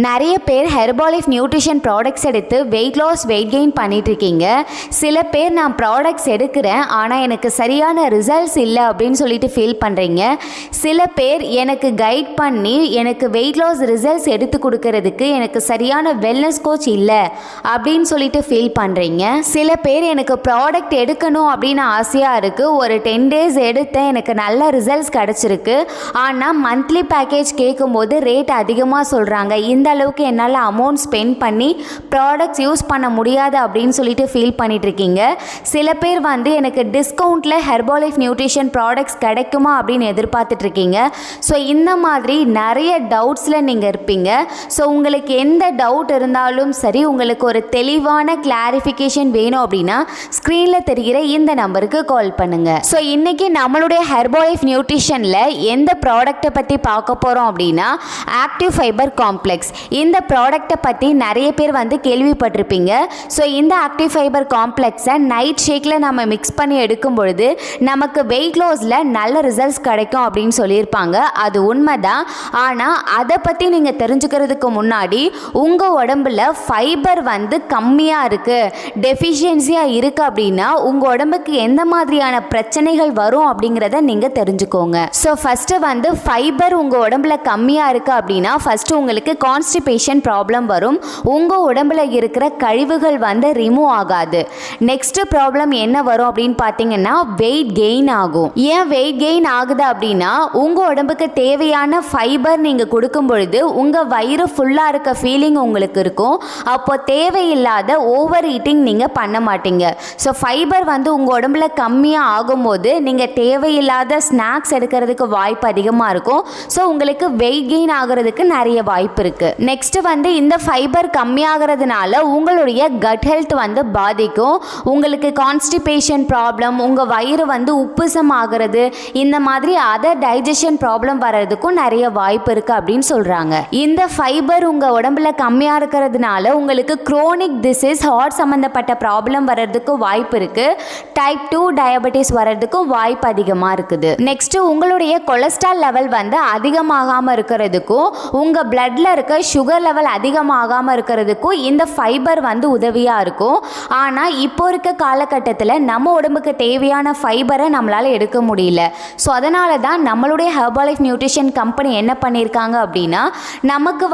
நிறைய பேர் ஹெர்பாலிஃப் nutrition products எடுத்து வெயிட் லாஸ் வெயிட் கெயின் பண்ணிட்டு இருக்கீங்க. சில பேர் நான் ப்ராடக்ட்ஸ் எடுக்கிறேன் ஆனால் எனக்கு சரியான ரிசல்ட்ஸ் இல்லை அப்படின்னு சொல்லிட்டு ஃபீல் பண்ணுறீங்க. சில பேர் எனக்கு கைட் பண்ணி எனக்கு வெயிட் லாஸ் ரிசல்ட்ஸ் எடுத்து கொடுக்கறதுக்கு எனக்கு சரியான வெல்னஸ் கோச் இல்லை அப்படின்னு சொல்லிட்டு ஃபீல் பண்ணுறீங்க. சில பேர் எனக்கு ப்ராடக்ட் எடுக்கணும் அப்படின்னு ஆசையாக இருக்குது, ஒரு 10 days எடுத்தேன், எனக்கு நல்ல ரிசல்ட்ஸ் கிடச்சிருக்கு, ஆனால் மந்த்லி பேக்கேஜ் கேட்கும்போது ரேட் அதிகமாக சொல்கிறாங்க, இந்த அளவுக்கு என்னால் அமௌண்ட் ஸ்பெண்ட் பண்ணி ப்ராடக்ட்ஸ் யூஸ் பண்ண முடியாது அப்படின்னு சொல்லிட்டு ஃபீல் பண்ணிட்டு இருக்கீங்க. சில பேர் எனக்கு டிஸ்கவுண்ட்டில் ஹெர்பாலிஃப் நியூட்ரிஷன் ப்ராடக்ட்ஸ் கிடைக்குமா அப்படின்னு எதிர்பார்த்துட்டு இருக்கீங்க. ஸோ இந்த மாதிரி நிறைய டவுட்ஸில் நீங்கள் இருப்பீங்க. ஸோ உங்களுக்கு எந்த டவுட் இருந்தாலும் சரி, உங்களுக்கு ஒரு தெளிவான கிளாரிஃபிகேஷன் வேணும் அப்படின்னா ஸ்க்ரீனில் தெரிகிற இந்த நம்பருக்கு கால் பண்ணுங்கள். ஸோ இன்றைக்கி நம்மளுடைய ஹெர்பாலிஃப் நியூட்ரிஷனில் எந்த ப்ராடக்ட்டை பற்றி பார்க்க போகிறோம் அப்படின்னா ஆக்டிவ் ஃபைபர் காம்ப்ளெக்ஸ். இந்த ப்ராடக்ட்டை பற்றி நிறைய பேர் கேள்விப்பட்டிருப்பீங்க. ஸோ இந்த ஆக்டிவ் ஃபைபர் காம்ப்ளெக்ஸை நைட் ஷேக்கில் நம்ம மிக்ஸ் பண்ணி எடுக்கும் பொழுது நமக்கு வெயிட் லாஸில் நல்ல ரிசல்ட்ஸ் கிடைக்கும் அப்படின்னு சொல்லியிருப்பாங்க. அது உண்மைதான். ஆனால் அதை பற்றி நீங்கள் தெரிஞ்சுக்கிறதுக்கு முன்னாடி உங்கள் உடம்புல ஃபைபர் கம்மியாக இருக்குது, டெஃபிஷியன்சியாக இருக்குது அப்படின்னா உங்கள் உடம்புக்கு எந்த மாதிரியான பிரச்சனைகள் வரும் அப்படிங்கிறத நீங்கள் தெரிஞ்சுக்கோங்க. ஸோ ஃபஸ்ட்டு ஃபைபர் உங்கள் உடம்புல கம்மியாக இருக்குது அப்படின்னா ஃபஸ்ட்டு உங்களுக்கு கான்ஸ்டிபேஷன் ப்ராப்ளம் வரும். உங்கள் உடம்புல இருக்கிற கழிவுகள் ரிமூவ் ஆகாது. நெக்ஸ்ட் ப்ராப்ளம் என்ன வரும் அப்படின்னு பார்த்தீங்கன்னா வெயிட் கெயின் ஆகும். ஏன் வெயிட் கெயின் ஆகுது அப்படின்னா உங்கள் உடம்புக்கு தேவையான ஃபைபர் நீங்கள் கொடுக்கும் பொழுது உங்கள் வயிறு ஃபுல்லாக இருக்க ஃபீலிங் உங்களுக்கு இருக்கும். அப்போ தேவையில்லாத ஓவர் ஈட்டிங் நீங்கள் பண்ண மாட்டீங்க. ஸோ ஃபைபர் உங்கள் உடம்புல கம்மியாக ஆகும்போது நீங்கள் தேவையில்லாத ஸ்நாக்ஸ் எடுக்கிறதுக்கு வாய்ப்பு அதிகமாக இருக்கும். ஸோ உங்களுக்கு வெயிட் கெயின் ஆகிறதுக்கு நிறைய வாய்ப்பு இருக்கு. நெக்ஸ்ட் இந்த ஃபைபர் கம்மியாகிறதுனால உங்களுடைய கட் ஹெல்த் பாதிக்கும். உங்களுக்கு கான்ஸ்டிபேஷன் ப்ராப்ளம், உங்கள் வயிறு உப்புசம் ஆகிறது, இந்த மாதிரி அதர் டைஜஷன் ப்ராப்ளம் வர்றதுக்கும் நிறைய வாய்ப்பு இருக்குது அப்படின்னு சொல்கிறாங்க. இந்த ஃபைபர் உங்கள் உடம்புல கம்மியாக இருக்கிறதுனால உங்களுக்கு குரோனிக் டிசீஸ், ஹார்ட் சம்மந்தப்பட்ட ப்ராப்ளம் வர்றதுக்கும் வாய்ப்பு இருக்குது. டைப் 2 டயபெட்டிஸ் வர்றதுக்கும் வாய்ப்பு அதிகமாக இருக்குது. நெக்ஸ்ட் உங்களுடைய கொலஸ்ட்ரால் லெவல் அதிகமாகாமல் இருக்கிறதுக்கும் உங்கள் பிளட்ல இருக்க சுகர் லெவல் அதிகமாகாமல் இருக்கிறதுக்கும் இந்த ஃபைபர் உதவியாக இருக்கும். ஆனால் இப்போ இருக்க காலகட்டத்தில் நம்ம உடம்புக்கு தேவையான ஃபைபரை நம்மளால் எடுக்க முடியல. ஸோ அதனால தான் நம்மளுடைய ஹெர்பாலிஃப் நியூட்ரிஷன் கம்பெனி என்ன பண்ணியிருக்காங்க அப்படின்னா நமக்கு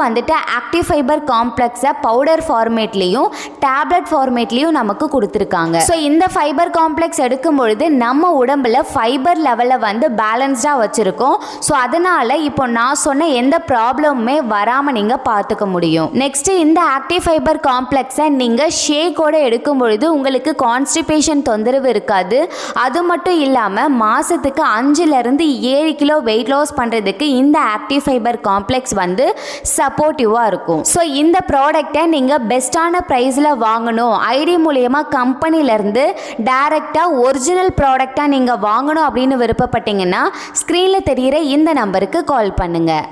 ஆக்டிவ் ஃபைபர் காம்ப்ளெக்ஸை பவுடர் ஃபார்மேட்லேயும் டேப்லெட் ஃபார்மேட்லேயும் நமக்கு கொடுத்துருக்காங்க. ஸோ இந்த ஃபைபர் காம்ப்ளெக்ஸ் எடுக்கும் பொழுது நம்ம உடம்புல ஃபைபர் லெவலை பேலன்ஸ்டாக வச்சுருக்கோம். ஸோ அதனால் இப்போ நான் சொன்ன எந்த ப்ராப்ளமுமே வராமல் நீங்கள் பார்த்துக்க முடியும். நெக்ஸ்ட் இந்த ஆக்டிவ் ஃபைபர் காம்ப்ளெக்ஸை நீங்கள் ஷேக்கோட எடுக்கும் பொழுது உங்களுக்கு கான்ஸ்டிபேஷன் தொந்தரவு இருக்காது. அது மட்டும் இல்லாமல் மாதத்துக்கு 5-7 கிலோ வெயிட் லாஸ் பண்ணுறதுக்கு இந்த ஆக்டிவ் ஃபைபர் காம்ப்ளெக்ஸ் சப்போர்ட்டிவாக இருக்கும். ஸோ இந்த ப்ராடக்டை நீங்கள் பெஸ்ட்டான ப்ரைஸில் வாங்கணும், ஐடி மூலயமா கம்பெனிலேருந்து டைரெக்டாக ஒரிஜினல் ப்ராடக்டாக நீங்கள் வாங்கணும் அப்படின்னு விருப்பப்பட்டீங்கன்னா ஸ்க்ரீனில் தெரிகிற இந்த நம்பருக்கு கால் பண்ணுங்கள்.